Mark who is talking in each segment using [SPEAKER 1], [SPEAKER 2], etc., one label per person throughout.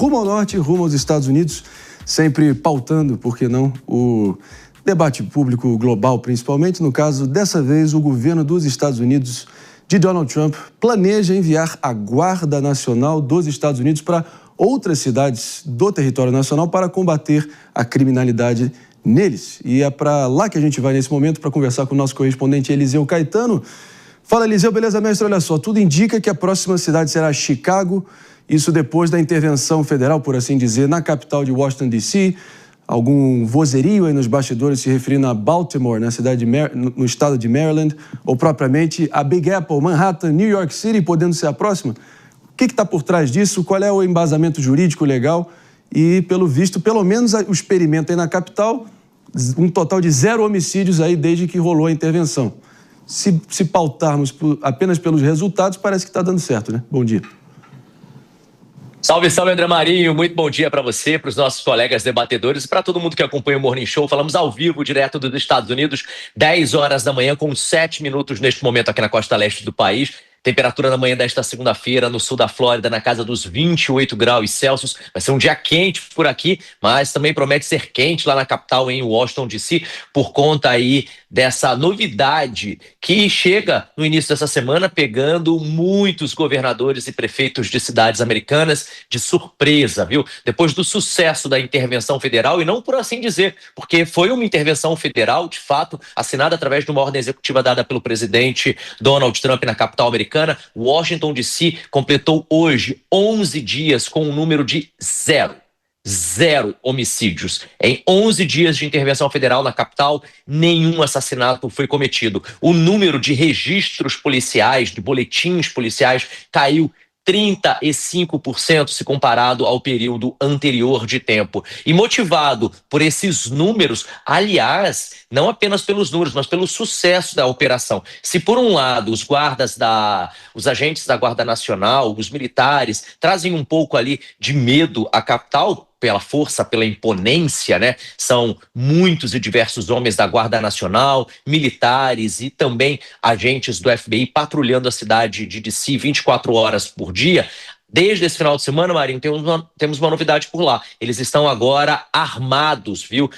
[SPEAKER 1] rumo ao norte, rumo aos Estados Unidos, sempre pautando, por que não, o debate público global, principalmente. No caso, dessa vez, o governo dos Estados Unidos de Donald Trump planeja enviar a Guarda Nacional dos Estados Unidos para outras cidades do território nacional para combater a criminalidade neles. E é para lá que a gente vai nesse momento para conversar com o nosso correspondente Eliseu Caetano. Fala, Eliseu, beleza, mestre? Olha só, tudo indica que a próxima cidade será Chicago, isso depois da intervenção federal, por assim dizer, na capital de Washington, D.C., algum vozerio aí nos bastidores se referindo a Baltimore, na cidade no estado de Maryland, ou propriamente a Big Apple, Manhattan, New York City, podendo ser a próxima. O que está por trás disso? Qual é o embasamento jurídico legal? E, pelo visto, pelo menos o experimento aí na capital, um total de 0 homicídios aí desde que rolou a intervenção. Se pautarmos apenas pelos resultados, parece que está dando certo, né? Bom dia.
[SPEAKER 2] Salve, salve, André Marinho. Muito bom dia para você, para os nossos colegas debatedores e para todo mundo que acompanha o Morning Show. Falamos ao vivo, direto dos Estados Unidos, 10 horas da manhã, com 7 minutos neste momento aqui na costa leste do país. Temperatura na manhã desta segunda-feira no sul da Flórida na casa dos 28 graus Celsius. Vai ser um dia quente por aqui, mas também promete ser quente lá na capital, em Washington, D.C., por conta aí dessa novidade que chega no início dessa semana, pegando muitos governadores e prefeitos de cidades americanas de surpresa, viu? Depois do sucesso da intervenção federal, e não por assim dizer, porque foi uma intervenção federal, de fato, assinada através de uma ordem executiva dada pelo presidente Donald Trump na capital americana. Washington, D.C. completou hoje 11 dias com um número de 0 homicídios. Em 11 dias de intervenção federal na capital, nenhum assassinato foi cometido. O número de registros policiais, de boletins policiais, caiu 35% se comparado ao período anterior de tempo. E motivado por esses números, aliás, não apenas pelos números, mas pelo sucesso da operação. Se por um lado os agentes da Guarda Nacional, os militares, trazem um pouco ali de medo à capital, pela força, pela imponência, né? São muitos e diversos homens da Guarda Nacional, militares e também agentes do FBI patrulhando a cidade de D.C. 24 horas por dia. Desde esse final de semana, Marinho, temos uma novidade por lá. Eles estão agora armados, viu?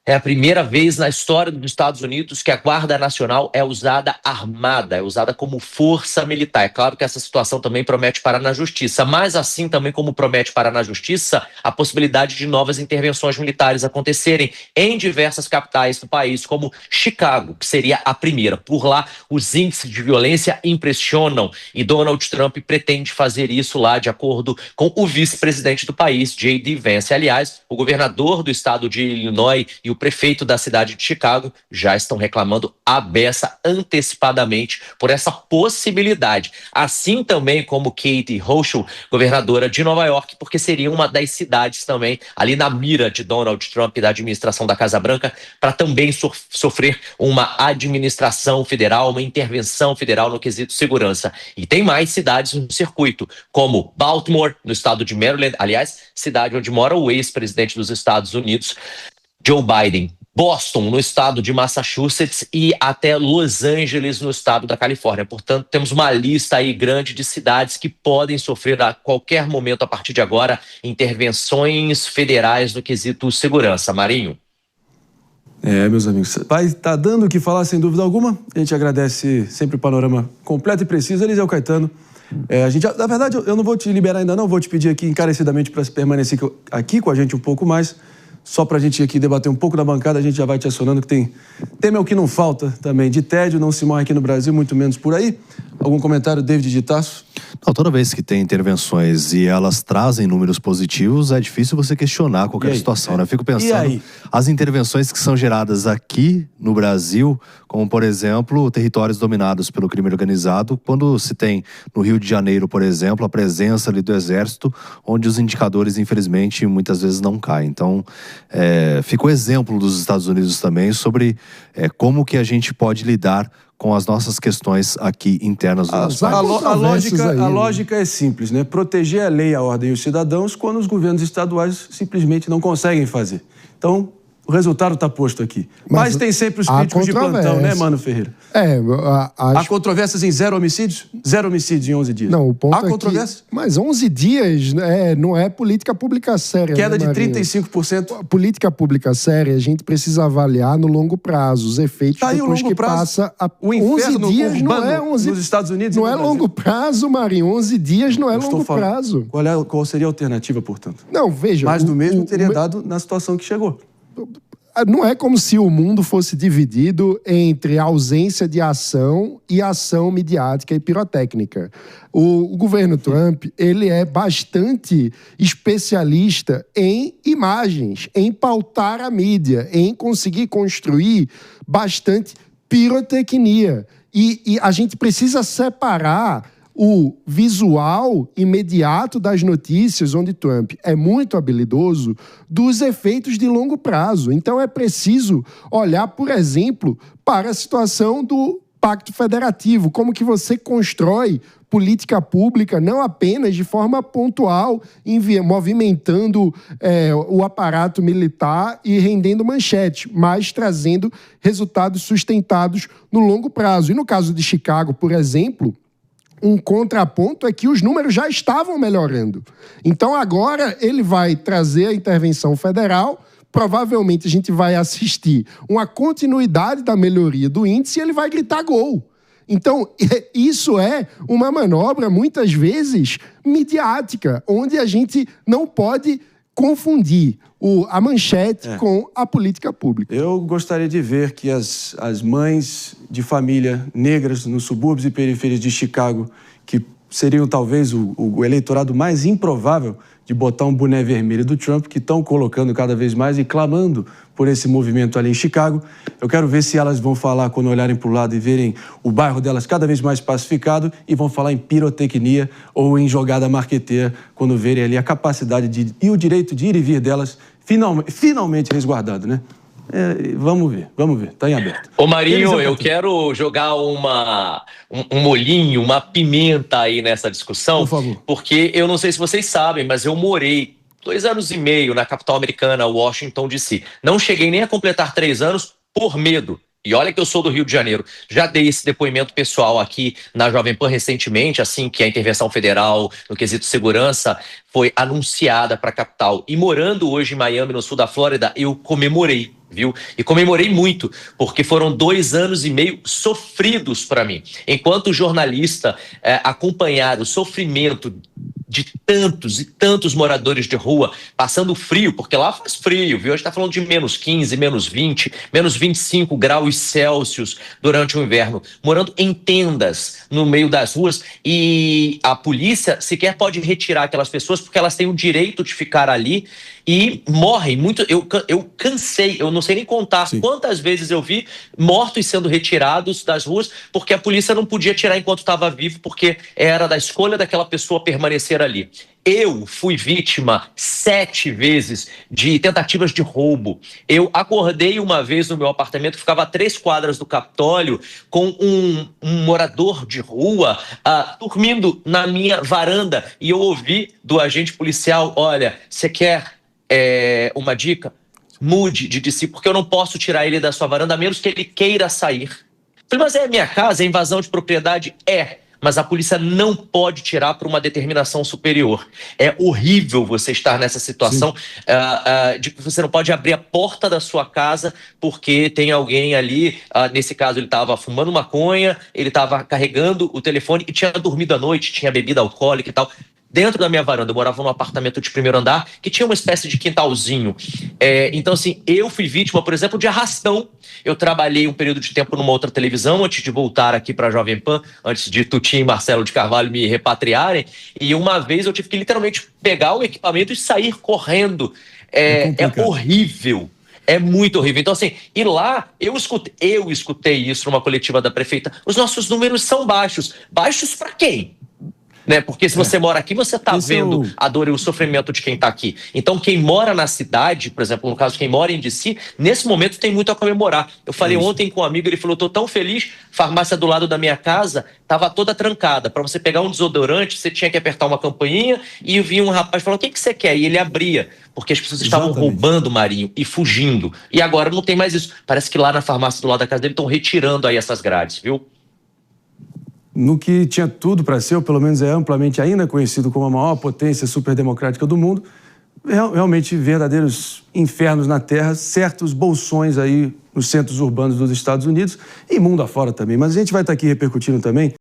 [SPEAKER 2] É a primeira vez na história dos Estados Unidos que a Guarda Nacional é usada armada, é usada como força militar. É claro que essa situação também promete parar na justiça, mas assim também como promete parar na justiça, a possibilidade de novas intervenções militares acontecerem em diversas capitais do país, como Chicago, que seria a primeira. Por lá, os índices de violência impressionam e Donald Trump pretende fazer isso lá, de acordo com o vice-presidente do país, J.D. Vance. Aliás, o governador do estado de Illinois e o prefeito da cidade de Chicago já estão reclamando à beça antecipadamente por essa possibilidade. Assim também como Katie Hochul, governadora de Nova York, porque seria uma das cidades também ali na mira de Donald Trump e da administração da Casa Branca para também sofrer uma administração federal, uma intervenção federal no quesito segurança. E tem mais cidades no circuito, como Baltimore, no estado de Maryland, aliás, cidade onde mora o ex-presidente dos Estados Unidos, Joe Biden, Boston, no estado de Massachusetts, e até Los Angeles, no estado da Califórnia. Portanto, temos uma lista aí grande de cidades que podem sofrer a qualquer momento, a partir de agora, intervenções federais no quesito segurança. Marinho.
[SPEAKER 1] Meus amigos, vai estar dando o que falar, sem dúvida alguma. A gente agradece sempre o panorama completo e preciso. Eliseu Caetano. Na verdade, eu não vou te liberar ainda não, vou te pedir aqui encarecidamente para permanecer aqui com a gente um pouco mais. Só para a gente aqui debater um pouco da bancada, a gente já vai te acionando que tem tema é o que não falta também. De tédio não se morre aqui no Brasil, muito menos por aí. Algum comentário, David de Tasso?
[SPEAKER 3] Não, toda vez que tem intervenções e elas trazem números positivos, é difícil você questionar qualquer situação, né? Eu fico pensando, as intervenções que são geradas aqui no Brasil, como, por exemplo, territórios dominados pelo crime organizado, quando se tem no Rio de Janeiro, por exemplo, a presença ali do Exército, onde os indicadores, infelizmente, muitas vezes não caem. Então, fica o exemplo dos Estados Unidos também sobre como que a gente pode lidar com as nossas questões aqui internas do nosso país.
[SPEAKER 1] A lógica é simples, né? Proteger a lei, a ordem e os cidadãos quando os governos estaduais simplesmente não conseguem fazer. Então, O resultado está posto aqui. Mas tem sempre os críticos de plantão, né, Mano Ferreira? Há controvérsias em 0 homicídios? 0 homicídios em 11 dias.
[SPEAKER 4] Não, o ponto
[SPEAKER 1] há controvérsia?
[SPEAKER 4] Mas 11 dias não é política pública séria.
[SPEAKER 1] Queda de 35%.
[SPEAKER 4] Política pública séria, a gente precisa avaliar no longo prazo os efeitos depois que passa...
[SPEAKER 1] O inferno
[SPEAKER 4] 11 dias não é 11...
[SPEAKER 1] nos Estados Unidos
[SPEAKER 4] não é longo prazo, Marinho. 11 dias não é longo prazo.
[SPEAKER 1] Qual seria a alternativa, portanto?
[SPEAKER 4] Não, veja...
[SPEAKER 1] Mais do mesmo teria dado na situação que chegou.
[SPEAKER 4] Não é como se o mundo fosse dividido entre ausência de ação e ação midiática e pirotécnica. O governo Trump, ele é bastante especialista em imagens, em pautar a mídia, em conseguir construir bastante pirotecnia. E a gente precisa separar o visual imediato das notícias, onde Trump é muito habilidoso, dos efeitos de longo prazo. Então é preciso olhar, por exemplo, para a situação do Pacto Federativo, como que você constrói política pública, não apenas de forma pontual, movimentando o aparato militar e rendendo manchete, mas trazendo resultados sustentados no longo prazo. E no caso de Chicago, por exemplo, um contraponto é que os números já estavam melhorando. Então agora ele vai trazer a intervenção federal, provavelmente a gente vai assistir uma continuidade da melhoria do índice e ele vai gritar gol. Então, isso é uma manobra, muitas vezes, midiática, onde a gente não pode confundir a manchete com a política pública.
[SPEAKER 1] Eu gostaria de ver que as mães de família negras nos subúrbios e periferias de Chicago, que seriam talvez o eleitorado mais improvável de botar um boné vermelho do Trump, que estão colocando cada vez mais e clamando por esse movimento ali em Chicago. Eu quero ver se elas vão falar, quando olharem para o lado e verem o bairro delas cada vez mais pacificado, e vão falar em pirotecnia ou em jogada marqueteira, quando verem ali a capacidade e o direito de ir e vir delas finalmente resguardado, né? Vamos ver, tá em aberto.
[SPEAKER 2] Ô Marinho, eu quero jogar um molhinho, uma pimenta aí nessa discussão,
[SPEAKER 1] por favor.
[SPEAKER 2] Porque eu não sei se vocês sabem, mas eu morei 2 anos e meio na capital americana, Washington, D.C. Não cheguei nem a completar 3 anos por medo. E olha que eu sou do Rio de Janeiro. Já dei esse depoimento pessoal aqui na Jovem Pan recentemente, assim que a intervenção federal no quesito segurança foi anunciada para a capital. E morando hoje em Miami, no sul da Flórida, eu comemorei, viu? E comemorei muito, porque foram 2 anos e meio sofridos para mim. Enquanto jornalista, acompanhar o sofrimento de tantos e tantos moradores de rua passando frio, porque lá faz frio, viu? A gente está falando de menos 15, menos 20, menos 25 graus Celsius durante o inverno, morando em tendas no meio das ruas, e a polícia sequer pode retirar aquelas pessoas porque elas têm o direito de ficar ali e morrem muito. Eu cansei, eu não sei nem contar quantas vezes eu vi mortos sendo retirados das ruas porque a polícia não podia tirar enquanto estava vivo, porque era da escolha daquela pessoa permanecer ali. Eu fui vítima 7 vezes de tentativas de roubo. Eu acordei uma vez no meu apartamento, que ficava a 3 quadras do Capitólio, com um morador de rua dormindo na minha varanda. E eu ouvi do agente policial: olha, você quer uma dica? Mude de DC, porque eu não posso tirar ele da sua varanda, a menos que ele queira sair. Falei, mas é minha casa, é invasão de propriedade? Mas a polícia não pode tirar por uma determinação superior. É horrível você estar nessa situação de que você não pode abrir a porta da sua casa porque tem alguém ali, nesse caso ele estava fumando maconha, ele estava carregando o telefone e tinha dormido à noite, tinha bebida alcoólica e tal. Dentro da minha varanda, eu morava num apartamento de primeiro andar que tinha uma espécie de quintalzinho. Então, assim, eu fui vítima, por exemplo, de arrastão. Eu trabalhei um período de tempo numa outra televisão antes de voltar aqui para a Jovem Pan, antes de Tutinho e Marcelo de Carvalho me repatriarem. E uma vez eu tive que literalmente pegar o equipamento e sair correndo. É horrível. É muito horrível. Então, assim, e lá, eu escutei isso numa coletiva da prefeita. Os nossos números são baixos. Baixos para quem? Né? Porque se você mora aqui, você está vendo a dor e o sofrimento de quem está aqui. Então, quem mora na cidade, por exemplo, no caso, quem mora em DC, nesse momento tem muito a comemorar. Eu falei ontem com um amigo, ele falou, estou tão feliz, farmácia do lado da minha casa estava toda trancada. Para você pegar um desodorante, você tinha que apertar uma campainha e vinha um rapaz falando, o que você quer? E ele abria, porque as pessoas estavam roubando, Marinho, e fugindo. E agora não tem mais isso. Parece que lá na farmácia do lado da casa dele estão retirando aí essas grades, viu?
[SPEAKER 1] No que tinha tudo para ser, ou pelo menos é amplamente ainda conhecido como a maior potência superdemocrática do mundo, realmente verdadeiros infernos na Terra, certos bolsões aí nos centros urbanos dos Estados Unidos e mundo afora também. Mas a gente vai estar aqui repercutindo também